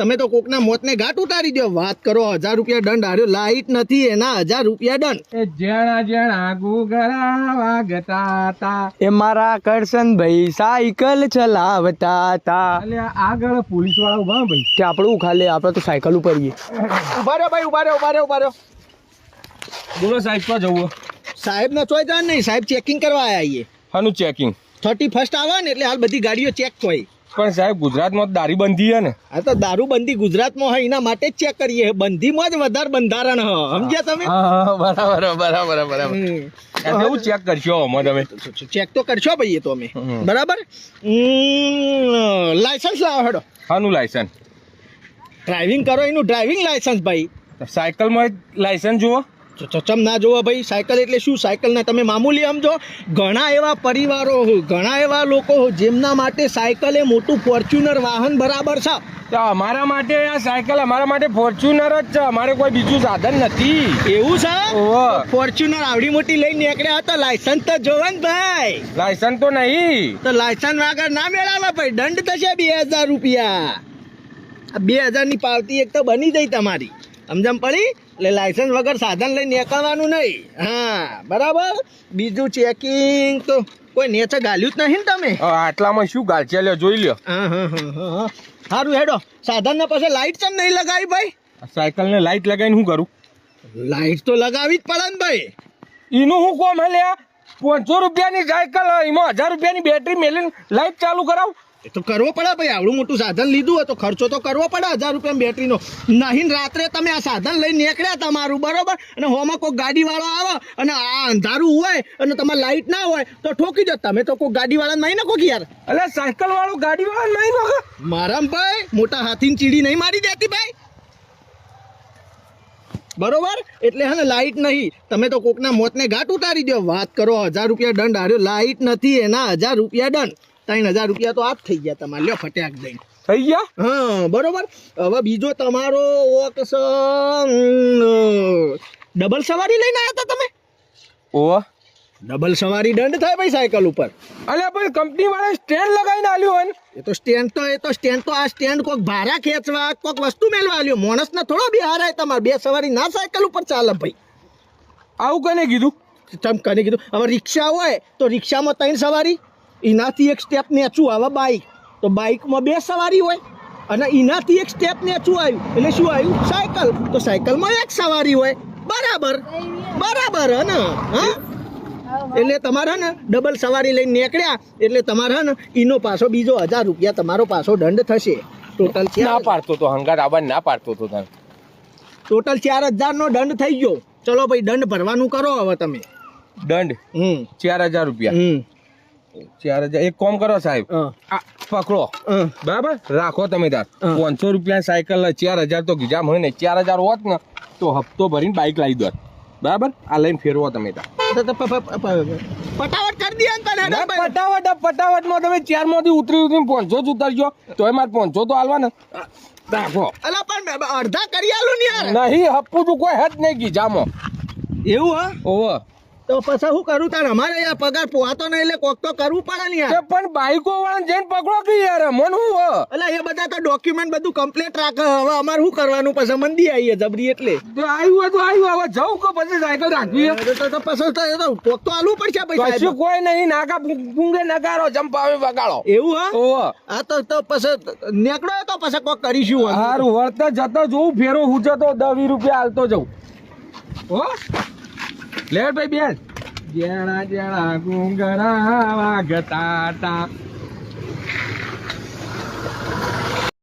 તમે તો કોકના મોતને ઘાટ ઉતારી દો. વાત કરો 1000 રૂપિયા દંડ હાર્યો. લાઈટ નથી એના 1000 રૂપિયા દંડ. એ જણા જણા ગુગરા વાગતા તા. એ મારા કરશનભાઈ સાયકલ ચલાવતા તા. એટલે આગળ પોલીસ વાળા ઉભા ભાઈ કે આપણું ખાલી આપણે તો સાયકલ ઉપર જઈએ. ઉભા રહ્યો ભાઈ, ઉભા રહ્યો. બોલો સાહેબ તો જવું સાહેબ ના ચોય જાણ નહીં, સાહેબ ચેકિંગ કરવા આયા. હાનું ચેકિંગ 31st આવે ને એટલે હાલ બધી ગાડીઓ ચેક થાય. પણ સાહેબ ગુજરાતમાં દારી બંધી છે ને. આ તો દારૂબંધી ગુજરાતમાં હોય એના માટે જ ચેક કરીએ. બંધીમાં જ વધારે બંધારણ હ, સમજ્યા તમે? બરાબર એવું ચેક કરશો અમે તમે ચેક તો કરશો ભાઈ એ તો અમે. બરાબર. લાયસન્સ લાવો હેડો. હાનું લાયસન્સ? ડ્રાઇવિંગ કરો એનું ડ્રાઇવિંગ લાયસન્સ ભાઈ. સાયકલમાં લાયસન્સ જુઓ. ચમ ના જોવો ભાઈ. સાયકલ એટલે શું? સાયકલ ના તમે મામૂલી સમજો. ઘણા એવા પરિવારો, ઘણા એવા લોકો જેમના માટે સાયકલ એ મોટું ફોર્ચ્યુનર વાહન બરાબર છે. તો અમારા માટે આ સાયકલ અમારા માટે ફોર્ચ્યુનર જ છે. અમારે કોઈ બીજું સાધન નથી. એવું છે? ઓહો. ફોર્ચ્યુનર આવડી મોટી લઈને નીકળ્યા હતા, લાયસન્સ તો જોવે ને ભાઈ. લાયસન્સ તો નહીં. તો લાયસન્સ વગર ના મેળાવે ભાઈ. દંડ થશે 2000 રૂપિયા. 2000 ની પાવતી એક તો બની જાય તમારી. સમજમ પડી? એટલે લાયસન્સ વગર સાધન લઈને નીકળવાનું નહીં. હા બરાબર. બીજું ચેકિંગ તો કોઈ નેચે ગાલ્યું જ નહીં ને તમે. આટલામાં શું ગાલ છે લ્યો જોઈ લ્યો. હા સારું હેડો. સાધન ને પછી લાઈટ ચમ નહીં લગાવી ભાઈ? સાયકલ ને લાઈટ લગાવીને શું કરું? લાઈટ તો લગાવી જ પડે ને ભાઈ. એનું શું કોમ હલ્યા? 500 રૂપિયાની સાયકલ એમાં 1000 રૂપિયાની બેટરી મેલીને લાઈટ ચાલુ કરાવ. એ તો કરવો પડે ભાઈ. આવડું મોટું સાધન લીધું હોય તો ખર્ચો તો કરવો પડે. 1000 રૂપિયા બેટરીનો નહીં. રાત્રે તમે આ સાધન લઈને નીકળ્યા તમારું બરોબર, અને હોમાં કોઈ ગાડી વાળો આવે અને આ અંધારું હોય અને તમારે લાઈટ ના હોય તો ઠોકી દો. તમે તો કોઈ ગાડી વાળા નહીં ને કોક યાર. એટલે સાયકલ વાળો ગાડી વાળો નહીં નોખે. મારામ ભાઈ મોટા હાથીની ચીડી નહીં મારી દેતી ભાઈ. બરોબર. એટલે હે ને લાઈટ નહીં. તમે તો કોકના મોતને ઘાટ ઉતારી દો. વાત કરો 1000 રૂપિયા દંડ હાર્યો. લાઈટ નથી એના 1000 રૂપિયા દંડ. 3000 રૂપિયા તો આપ થઈ ગયા તમારે. લ્યો ફટાક દઈને થઈ ગયા. હા બરોબર. હવે બીજો તમારો ડબલ સવારી લઈને આવ્યા હતા તમે. ઓહ, ડબલ સવારી દંડ થાય ભાઈ સાયકલ ઉપર. અલ્યા પણ કંપની વાળા સ્ટેન્ડ લગાવીને આલ્યું હોય ને. એ તો આ સ્ટેન્ડ કોઈક ભાડા ખેંચવા કોઈક વસ્તુ મેળવા આલ્યો. માણસને થોડો બિહાર આવે તમારે. 2 સવારી ના સાયકલ ઉપર ચાલે ભાઈ. આવું કને કીધું? ચમ કને કીધું? હવે રિક્ષા હોય તો રિક્ષામાં 3 સવારી. એનાથી એક સ્ટેપ નેચું આવે બાઇક, તો બાઇકમાં 2 સવારી હોય. અને એનાથી એક સ્ટેપ નેચું આવ્યું એટલે શું આવ્યું? સાયકલ. તો સાયકલમાં 1 સવારી હોય. બરાબર હે ને? હા એટલે તમારે ને ડબલ સવારી લઈને નીકળ્યા એટલે તમારે ને એનો પાછો બીજો 1000 રૂપિયા તમારો પાછો દંડ થશે. ટોટલ ના પાડતો તો હંગાત આવા ના પાડતો તો તને. ટોટલ 4000 નો દંડ થઈ ગયો. ચલો ભાઈ દંડ ભરવાનું કરો હવે તમે. દંડ 4000 રૂપિયા. 4000 એક કામ કરો સાહેબ, પકડો બરાબર, રાખો તમે તાર. 500 રૂપિયા સાયકલ 4000 તો ગીજા હોય ને. 4000 હોત ને તો હપ્તો ભરીને બાઇક લાવી દો બરાબર. આ લઈને ફેરવો તમે તાર. પટાવટ કરી દે ને પટાવટમાં તમે 4 માંથી ઉતરી 500 જ ઉતારજો તોય મારે 500 તો હાલવા ને. રાખો. અલા પણ અડધા કરી આલું ને યાર. નહીં હપ્પું તું કોઈ હદ નહીં ગીજામાં. એવું હા? ઓહો. તો પછી શું કરું તાર? અમારે યાર પગાર પોહાતો નહીં એટલે કોક તો કરવું પડે ને યાર. પણ બાઈકો વાળા જઈને પકડો કે યાર મન હું. એટલે એ બધા તો ડોક્યુમેન્ટ બધું કમ્પ્લીટ રાખે. હવે અમારે શું કરવાનું? પછી મંદી આવીએ જબરી એટલે. તો આવ્યું હવે જવું કે પછી સાયકલ રાખવી? તો પછી કોક તો આલવું પડશે પૈસા. કશું કોઈ નહીં. નાકા પૂંગે નગારો ચંપાવે વગાડો. એવું હા? ઓહો. આ તો પછી નીકળો તો પછી કોક કરીશું. સારું વળતા જતો જોઉં ફેરો હું જતો 10-20 રૂપિયા હાલતો જઉં. હો લે ભાઈ બેન. જણા જણા ગુંગરા વાગતા તા.